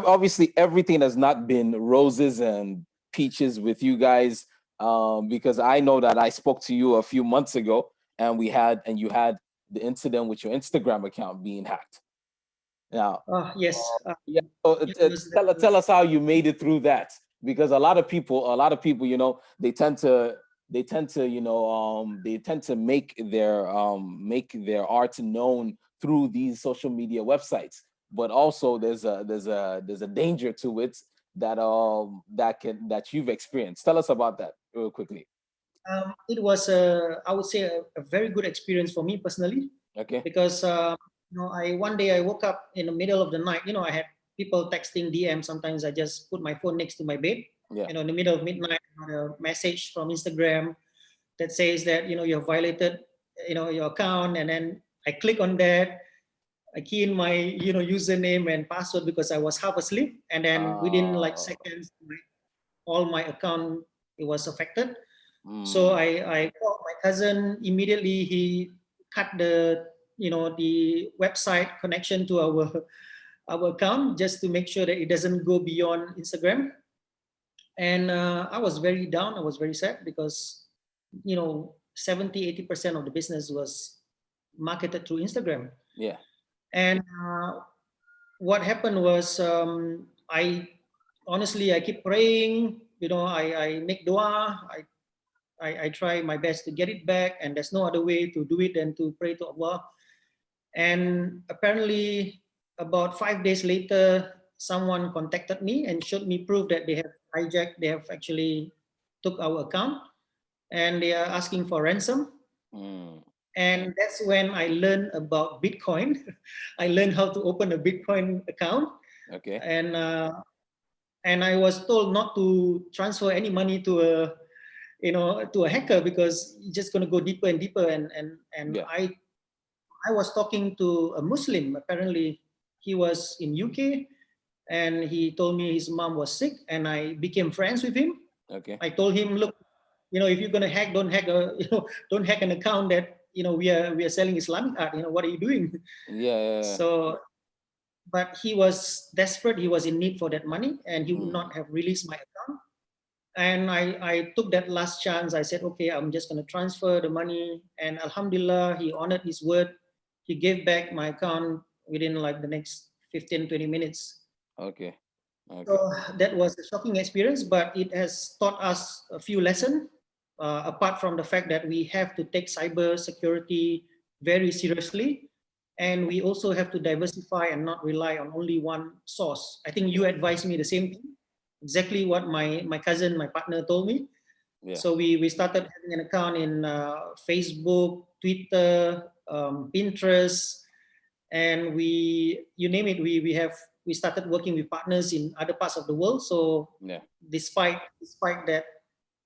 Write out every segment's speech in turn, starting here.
obviously everything has not been roses and peaches with you guys, because I know that I spoke to you a few months ago, and you had the incident with your Instagram account being hacked. Now, Yes. yeah, so tell us how you made it through that, because a lot of people, they tend to make their art known through these social media websites, but also there's a danger to it that you've experienced. Tell us about that real quickly. It was, I would say, a very good experience for me personally, Okay. because I one day I woke up in the middle of the night. I had people texting DM. Sometimes I just put my phone next to my bed. Yeah. In the middle of midnight, I got a message from Instagram that says that you have violated your account, and then I click on that. I key in my username and password because I was half asleep, and then within like uh, seconds, all my account, it was affected. So mm, I called my cousin immediately. He cut the website connection to our account just to make sure that it doesn't go beyond Instagram. And I was very down. I was very sad because 70-80% of the business was marketed through Instagram. yeah. And what happened was, I honestly, I keep praying. I make dua. I try my best to get it back, and there's no other way to do it than to pray to Allah. And apparently, about 5 days later, someone contacted me and showed me proof that they have hijacked, they have actually took our account, and they are asking for ransom. Mm, And that's when I learned about Bitcoin. I learned how to open a Bitcoin account, okay. and I was told not to transfer any money to a hacker because it's just going to go deeper and deeper. And Yeah. I was talking to a Muslim. Apparently, he was in UK, and he told me his mom was sick, and I became friends with him. Okay. I told him, look, if you're gonna hack, don't hack an account that we are selling Islamic art. What are you doing? Yeah. Yeah, So, but he was desperate. He was in need for that money, and he yeah. would Mm, not have released my account. And I took that last chance. I said, okay, I'm just going to transfer the money. And Alhamdulillah, he honored his word. He gave back my account within like the next 15-20 minutes. okay. So Okay. that was a shocking experience, but it has taught us a few lessons. Apart from the fact that we have to take cyber security very seriously, and Okay. we also have to diversify and not rely on only one source. I think you Yeah. advised me the same thing, exactly what my cousin, my partner told me. Yeah. So we started having an account in Facebook, Twitter, Pinterest, and you name it, we started working with partners in other parts of the world. So Yeah. despite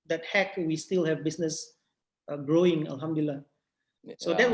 that hack, we still have business growing, alhamdulillah. So that Yeah.